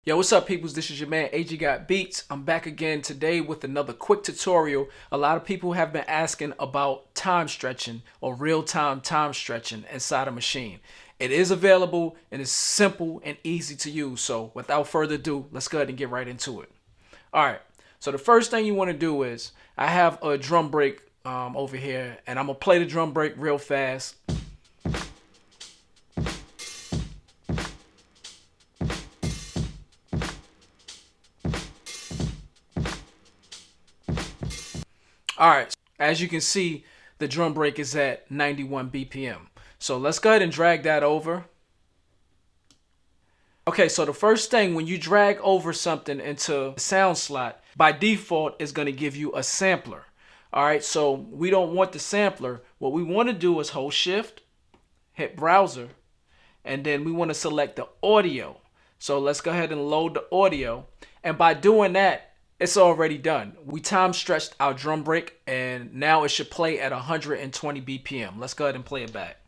Yo, what's up, peoples? This is your man AG Got Beats. I'm back again today with another quick tutorial. A lot of people have been asking about time stretching or real-time time stretching inside a Maschine. It is available and it's simple and easy to use. So without further ado, let's go ahead and get right into it. All right. So the first thing you want to do is I have a drum break over here, and I'm gonna play the drum break real fast. All right, as you can see, the drum break is at 91 BPM. So let's go ahead and drag that over. Okay, so the first thing, when you drag over something into the sound slot, by default, it's going to give you a sampler. All right, so we don't want the sampler. What we want to do is hold shift, hit browser, and then we want to select the audio. So let's go ahead and load the audio. And by doing that, it's already done. We time stretched our drum break, and now it should play at 120 BPM. Let's go ahead and play it back.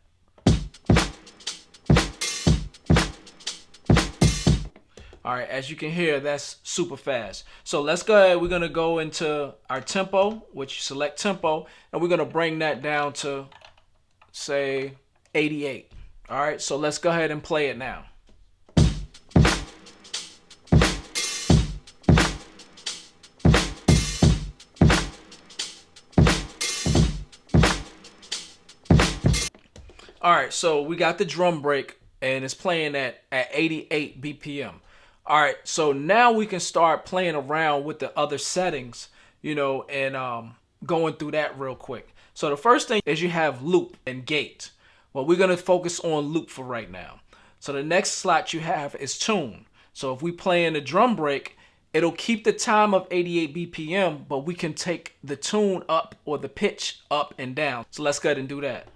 All right, as you can hear, that's super fast. So let's go ahead. We're gonna go into our tempo, which select tempo, and we're gonna bring that down to, say, 88. All right, so let's go ahead and play it now. All right, so we got the drum break and it's playing at 88 BPM. All right, so now we can start playing around with the other settings, and going through that real quick. So the first thing is you have loop and gate. Well, we're gonna focus on loop for right now. So the next slot you have is tune. So if we play in the drum break, it'll keep the time of 88 BPM, but we can take the tune up or the pitch up and down. So let's go ahead and do that.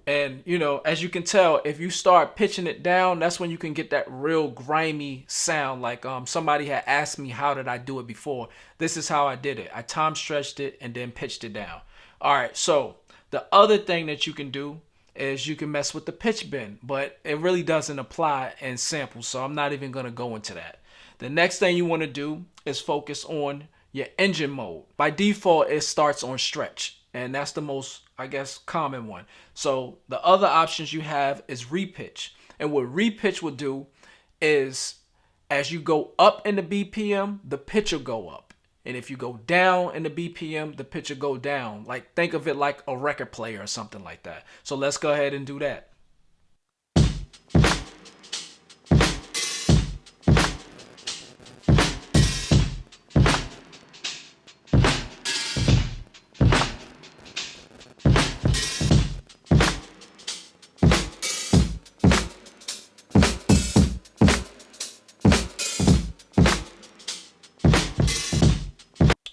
And, as you can tell, if you start pitching it down, that's when you can get that real grimy sound. Like somebody had asked me, how did I do it before? This is how I did it. I time stretched it and then pitched it down. All right, so the other thing that you can do is you can mess with the pitch bend, but it really doesn't apply in samples, so I'm not even going to go into that. The next thing you want to do is focus on your engine mode. By default, it starts on stretch, and that's the most, I guess, common one. So the other options you have is repitch. And what repitch will do is, as you go up in the BPM, the pitch will go up. And if you go down in the BPM, the pitch will go down. Like, think of it like a record player or something like that. So let's go ahead and do that.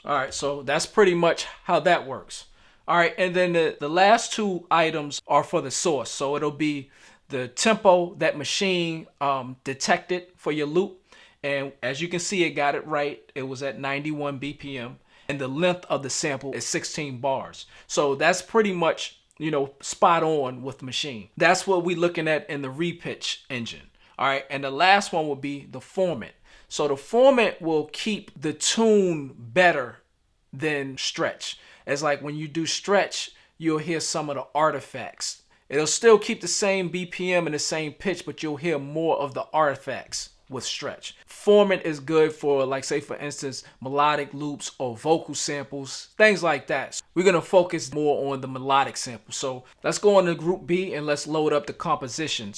All right, so that's pretty much how that works. All right, and then the last two items are for the source. So it'll be the tempo that Maschine detected for your loop. And as you can see, it got it right. It was at 91 BPM. And the length of the sample is 16 bars. So that's pretty much, spot on with Maschine. That's what we're looking at in the repitch engine. All right, and the last one will be the formant. So the formant will keep the tune better than stretch. It's like when you do stretch, you'll hear some of the artifacts. It'll still keep the same BPM and the same pitch, but you'll hear more of the artifacts with stretch. Formant is good for, like, say for instance, melodic loops or vocal samples, things like that. We're gonna focus more on the melodic sample. So let's go on to group B and let's load up the composition.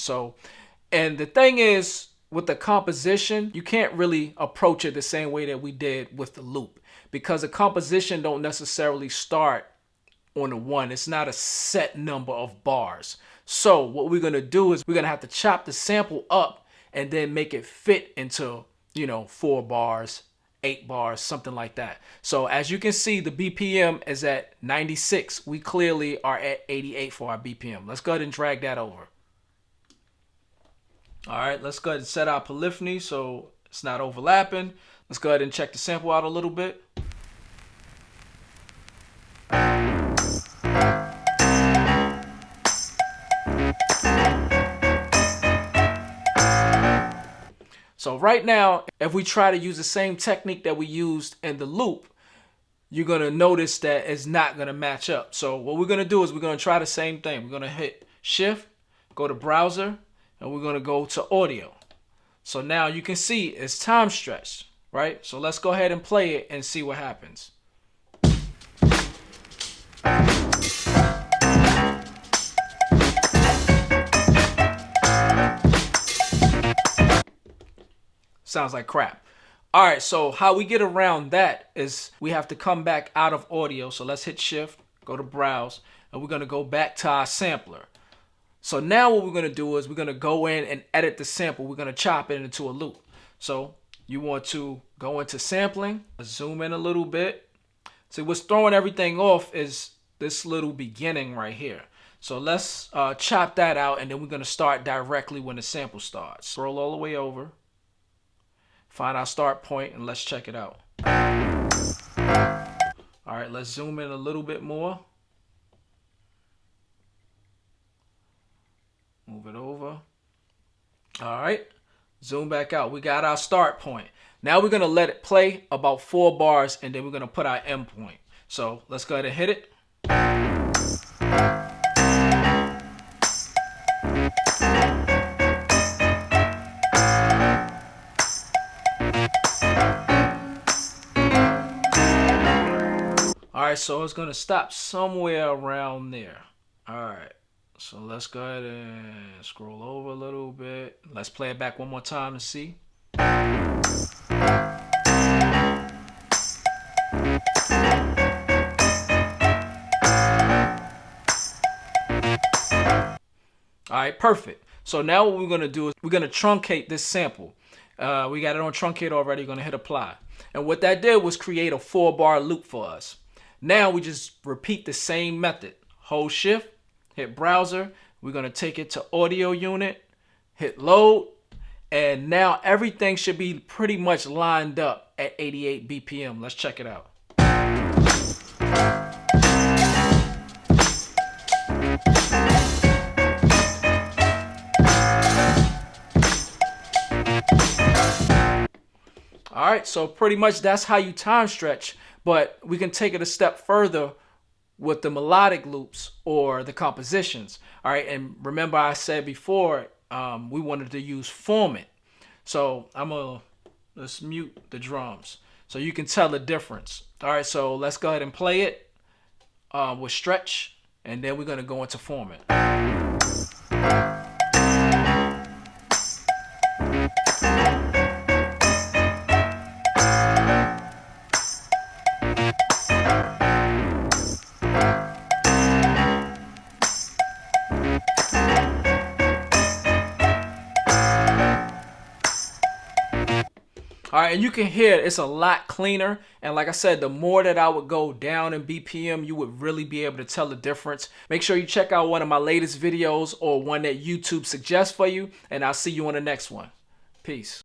And the thing is, with the composition, you can't really approach it the same way that we did with the loop, because the composition don't necessarily start on the one. It's not a set number of bars. So what we're gonna do is we're gonna have to chop the sample up and then make it fit into, 4 bars, 8 bars, something like that. So as you can see, the BPM is at 96. We clearly are at 88 for our BPM. Let's go ahead and drag that over. All right, let's go ahead and set our polyphony so it's not overlapping. Let's go ahead and check the sample out a little bit. So right now, if we try to use the same technique that we used in the loop, you're going to notice that it's not going to match up. So what we're going to do is we're going to try the same thing. We're going to hit Shift, go to Browser, and we're going to go to Audio. So now you can see it's time stretched, right? So let's go ahead and play it and see what happens. Sounds like crap. All right, so how we get around that is we have to come back out of audio. So let's hit Shift, go to Browse, and we're going to go back to our sampler. So now what we're going to do is we're going to go in and edit the sample. We're going to chop it into a loop. So you want to go into sampling, zoom in a little bit. So what's throwing everything off is this little beginning right here. So let's chop that out, and then we're going to start directly when the sample starts. Scroll all the way over. Find our start point and let's check it out. All right, let's zoom in a little bit more. Move it over. All right, zoom back out. We got our start point. Now we're gonna let it play about 4 bars and then we're gonna put our end point. So let's go ahead and hit it. All right, so it's gonna stop somewhere around there. All right, so let's go ahead and scroll over a little bit. Let's play it back one more time to see. All right, perfect. So now what we're gonna do is we're gonna truncate this sample. We got it on truncate already. We're gonna hit apply. And what that did was create a 4-bar loop for us. Now we just repeat the same method. Hold Shift, hit Browser. We're going to take it to Audio Unit, hit Load, and now everything should be pretty much lined up at 88 BPM. Let's check it out. All right, so pretty much that's how you time stretch, but we can take it a step further with the melodic loops or the compositions. All right, and remember I said before we wanted to use formant. So let's mute the drums so you can tell the difference. All right, so let's go ahead and play it with stretch, and then we're gonna go into formant. All right, and you can hear it's a lot cleaner. And like I said, the more that I would go down in BPM, you would really be able to tell the difference. Make sure you check out one of my latest videos or one that YouTube suggests for you, and I'll see you on the next one. Peace.